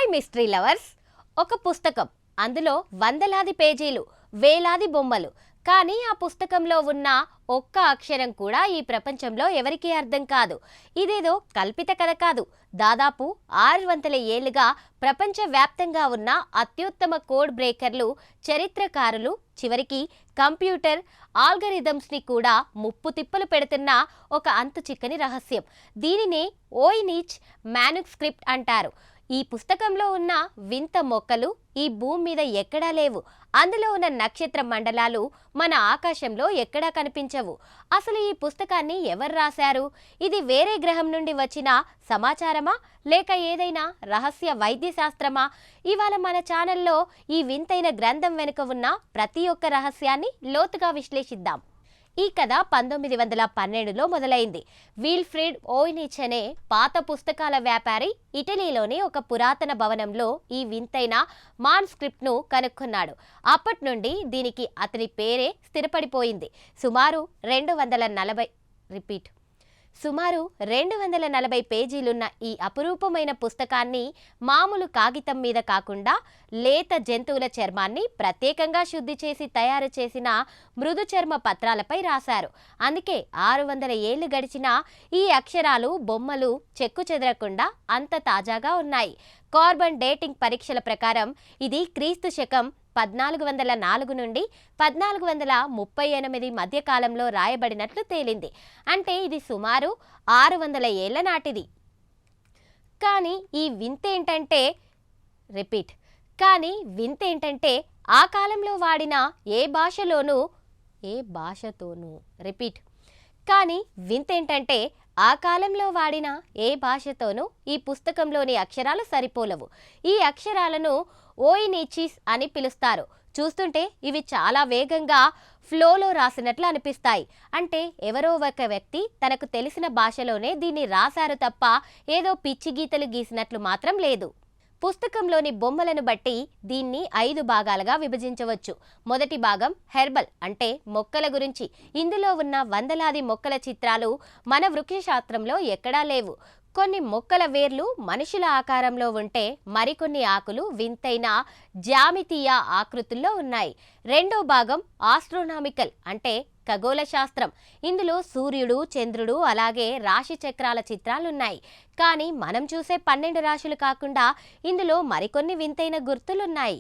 Hi mystery lovers. ఒక పుస్తకం, అందులో వందలాది పేజీలు, వేలాది బొమ్మలు. కానీ ఆ పుస్తకంలో ఉన్న ఒక్క అక్షరం కూడా ఈ ప్రపంచంలో ఎవరికీ అర్థం కాదు. ఇదేదో కల్పిత కథ కాదు. దాదాపు 600 ఏళ్లుగా ప్రపంచవ్యాప్తంగా ఉన్న అత్యుత్తమ కోడ్ బ్రేకర్లు, చరిత్రకారులు, చివరికి కంప్యూటర్ ఆల్గరిథమ్స్ని కూడా ముప్పు తిప్పలు పెడుతున్న ఒక అంతు చిక్కని రహస్యం. దీనినే ఓయినిచ్ మ్యానుస్క్రిప్ట్ అంటారు. ఈ పుస్తకంలో ఉన్న వింత మొక్కలు ఈ భూమి మీద ఎక్కడా లేవు. అందులో ఉన్న నక్షత్ర మండలాలు మన ఆకాశంలో ఎక్కడా కనిపించవు. అసలు ఈ పుస్తకాన్ని ఎవరు రాశారు? ఇది వేరే గ్రహం నుండి వచ్చిన సమాచారమా, లేక ఏదైనా రహస్య వైద్య శాస్త్రమా? ఇవాళ మన ఛానల్లో ఈ వింతైన గ్రంథం వెనుక ఉన్న ప్రతి ఒక్క రహస్యాన్ని లోతుగా విశ్లేషిద్దాం. ఈ కథ 1912లో మొదలైంది. విల్ఫ్రెడ్ ఓయినిచ్ అనే పాత పుస్తకాల వ్యాపారి ఇటలీలోని ఒక పురాతన భవనంలో ఈ వింతైన మాన్స్క్రిప్ట్ను కనుక్కున్నాడు. అప్పటి నుండి దీనికి అతని పేరే స్థిరపడిపోయింది. సుమారు 240 పేజీలున్న ఈ అపురూపమైన పుస్తకాన్ని మామూలు కాగితం మీద కాకుండా లేత జంతువుల చర్మాన్ని ప్రత్యేకంగా శుద్ధి చేసి తయారు చేసిన మృదు చర్మ పత్రాలపై రాశారు. అందుకే 600 ఏళ్లు గడిచినా ఈ అక్షరాలు, బొమ్మలు చెక్కు చెదరకుండా అంత తాజాగా ఉన్నాయి. కార్బన్ డేటింగ్ పరీక్షల ప్రకారం ఇది క్రీస్తు శకం 1404 నుండి 1438 మధ్య కాలంలో రాయబడినట్లు తేలింది. అంటే ఇది సుమారు 600 ఏళ్ల నాటిది. కానీ వింత ఏంటంటే ఆ కాలంలో వాడిన ఏ భాషతోనూ ఈ పుస్తకంలోని అక్షరాలు సరిపోలవు. ఈ అక్షరాలను ఓయినిచిస్ అని పిలుస్తారు. చూస్తుంటే ఇవి చాలా వేగంగా ఫ్లోలో రాసినట్లు అనిపిస్తాయి. అంటే ఎవరో ఒక వ్యక్తి తనకు తెలిసిన భాషలోనే దీన్ని రాశారు తప్ప ఏదో పిచ్చి గీతలు గీసినట్లు మాత్రం లేదు. పుస్తకంలోని బొమ్మలను బట్టి దీన్ని 5 భాగాలుగా విభజించవచ్చు. మొదటి భాగం హెర్బల్, అంటే మొక్కల గురించి. ఇందులో ఉన్న వందలాది మొక్కల చిత్రాలు మన వృక్షశాస్త్రంలో ఎక్కడా లేవు. కొన్ని మొక్కల వేర్లు మనుషుల ఆకారంలో ఉంటే మరికొన్ని ఆకులు వింతైన జ్యామితీయ ఆకృతుల్లో ఉన్నాయి. రెండో భాగం ఆస్ట్రోనామికల్, అంటే ఖగోళ శాస్త్రం. ఇందులో సూర్యుడు, చంద్రుడు, అలాగే రాశి చక్రాల చిత్రాలున్నాయి. కానీ మనం చూసే 12 రాశులు కాకుండా ఇందులో మరికొన్ని వింతైన గుర్తులున్నాయి.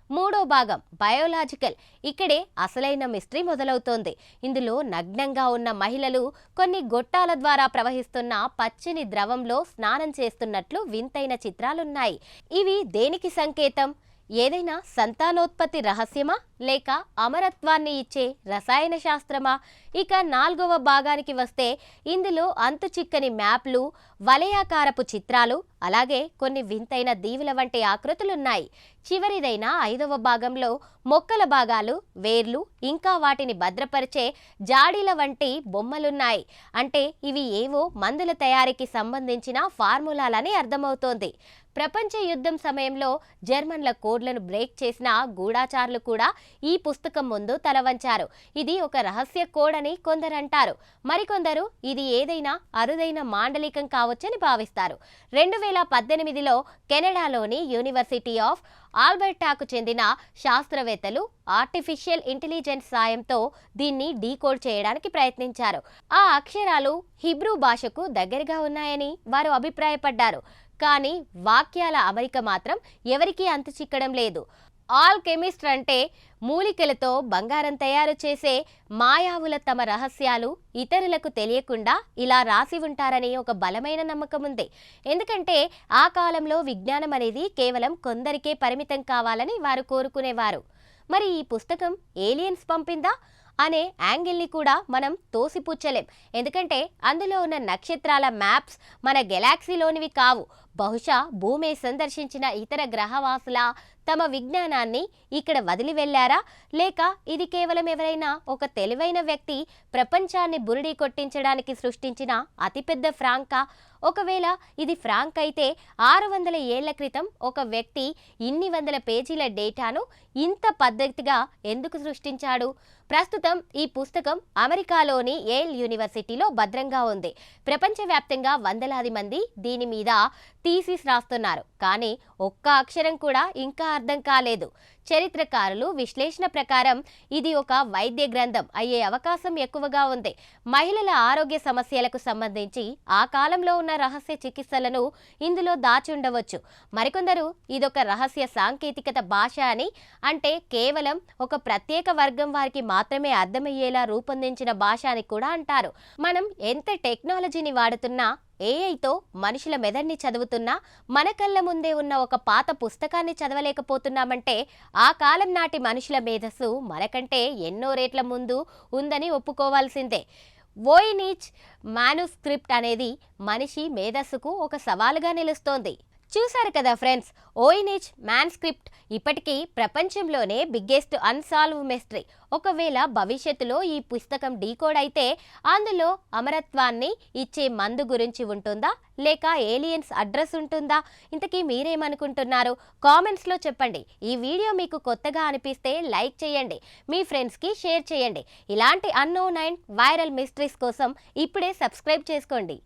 మూడో భాగం బయోలాజికల్. ఇక్కడే అసలైన మిస్టరీ మొదలవుతోంది. ఇందులో నగ్నంగా ఉన్న మహిళలు కొన్ని గొట్టాల ద్వారా ప్రవహిస్తున్న పచ్చని ద్రవంలో స్నానం చేస్తున్నట్లు వింతైన చిత్రాలున్నాయి. ఇవి దేనికి సంకేతం? ఏదైనా సంతానోత్పత్తి రహస్యమా, లేక అమరత్వాన్ని ఇచ్చే రసాయన శాస్త్రమా? ఇక 4వ భాగానికి వస్తే ఇందులో అంతు చిక్కని మ్యాప్లు, వలయాకారపు చిత్రాలు, అలాగే కొన్ని వింతైన దీవుల వంటి ఆకృతులున్నాయి. చివరిదైన 5వ భాగంలో మొక్కల భాగాలు, వేర్లు, ఇంకా వాటిని భద్రపరిచే జాడీల వంటి బొమ్మలున్నాయి. అంటే ఇవి ఏవో మందుల తయారీకి సంబంధించిన ఫార్ములాలని అర్థమవుతోంది. ప్రపంచ యుద్ధం సమయంలో జర్మన్ల కోడ్లను బ్రేక్ చేసిన గూఢాచారులు కూడా ఈ పుస్తకం ముందు తలవంచారు. ఇది ఒక రహస్య కోడ్ అని కొందరు అంటారు. మరికొందరు ఇది ఏదైనా అరుదైన మాండలికం కావచ్చని భావిస్తారు. 2018లో కెనడాలోని యూనివర్సిటీ ఆఫ్ ఆల్బర్టాకు చెందిన శాస్త్రవేత్తలు ఆర్టిఫిషియల్ ఇంటెలిజెన్స్ సాయంతో దీన్ని డీకోడ్ చేయడానికి ప్రయత్నించారు. ఆ అక్షరాలు హిబ్రూ భాషకు దగ్గరగా ఉన్నాయని వారు అభిప్రాయపడ్డారు. కానీ వాక్యాల అమరిక మాత్రం ఎవరికీ అంతు చిక్కడం లేదు. ఆల్కెమిస్ట్, అంటే మూలికలతో బంగారం తయారు చేసే మాయావుల తమ రహస్యాలు ఇతరులకు తెలియకుండా ఇలా రాసి ఉంటారని ఒక బలమైన నమ్మకం ఉంది. ఎందుకంటే ఆ కాలంలో విజ్ఞానం అనేది కేవలం కొందరికే పరిమితం కావాలని వారు కోరుకునేవారు. మరి ఈ పుస్తకం ఏలియన్స్ పంపిందా అనే యాంగిల్ని కూడా మనం తోసిపుచ్చలేం. ఎందుకంటే అందులో ఉన్న నక్షత్రాల మ్యాప్స్ మన గెలాక్సీలోనివి కావు. బహుశా భూమి సందర్శించిన ఇతర గ్రహవాసుల తమ విజ్ఞానాన్ని ఇక్కడ వదిలి వెళ్ళారా, లేక ఇది కేవలం ఎవరైనా ఒక తెలివైన వ్యక్తి ప్రపంచాన్ని బురిడి కొట్టించడానికి సృష్టించిన అతిపెద్ద ఫ్రాంకా? ఒకవేళ ఇది ఫ్రాంక్ అయితే 600 ఏళ్ల క్రితం ఒక వ్యక్తి ఇన్ని వందల పేజీల డేటాను ఇంత పద్ధతిగా ఎందుకు సృష్టించాడు? ప్రస్తుతం ఈ పుస్తకం అమెరికాలోని యేల్ యూనివర్సిటీలో భద్రంగా ఉంది. ప్రపంచవ్యాప్తంగా వందలాది మంది దీని మీద థీసిస్ రాస్తున్నారు. కానీ ఒక్క అక్షరం కూడా ఇంకా అర్థం కాలేదు. చరిత్రకారులు విశ్లేషణ ప్రకారం ఇది ఒక వైద్య గ్రంథం అయ్యే అవకాశం ఎక్కువగా ఉంది. మహిళల ఆరోగ్య సమస్యలకు సంబంధించి ఆ కాలంలో ఉన్న రహస్య చికిత్సలను ఇందులో దాచి ఉండవచ్చు. మరికొందరు ఇదొక రహస్య సాంకేతికత భాష అని, అంటే కేవలం ఒక ప్రత్యేక వర్గం వారికి మాత్రమే అర్థమయ్యేలా రూపొందించిన భాష అని కూడా అంటారు. మనం ఎంత టెక్నాలజీని వాడుతున్నా, ఏఐతో మనుషుల మెదడుని చదువుతున్నా, మన కళ్ళ ముందే ఉన్న ఒక పాత పుస్తకాన్ని చదవలేకపోతున్నామంటే ఆ కాలం నాటి మనుషుల మేధస్సు మనకంటే ఎన్నో రేట్ల ముందు ఉందని ఒప్పుకోవాల్సిందే. వోయినిచ్ మాన్యుస్క్రిప్ట్ అనేది మనిషి మేధస్సుకు ఒక సవాలుగా నిలుస్తోంది. చూశారు కదా ఫ్రెండ్స్, వోయినిచ్ మ్యాన్స్క్రిప్ట్ ఇప్పటికీ ప్రపంచంలోనే బిగ్గెస్ట్ అన్సాల్వ్ మిస్టరీ. ఒకవేళ భవిష్యత్తులో ఈ పుస్తకం డీకోడ్ అయితే అందులో అమరత్వాన్ని ఇచ్చే మందు గురించి ఉంటుందా, లేక ఏలియన్స్ అడ్రస్ ఉంటుందా? ఇంతకీ మీరేమనుకుంటున్నారు? కామెంట్స్లో చెప్పండి. ఈ వీడియో మీకు కొత్తగా అనిపిస్తే లైక్ చేయండి, మీ ఫ్రెండ్స్కి షేర్ చేయండి. ఇలాంటి అన్నోన్ అండ్ వైరల్ మిస్టరీస్ కోసం ఇప్పుడే సబ్స్క్రైబ్ చేసుకోండి.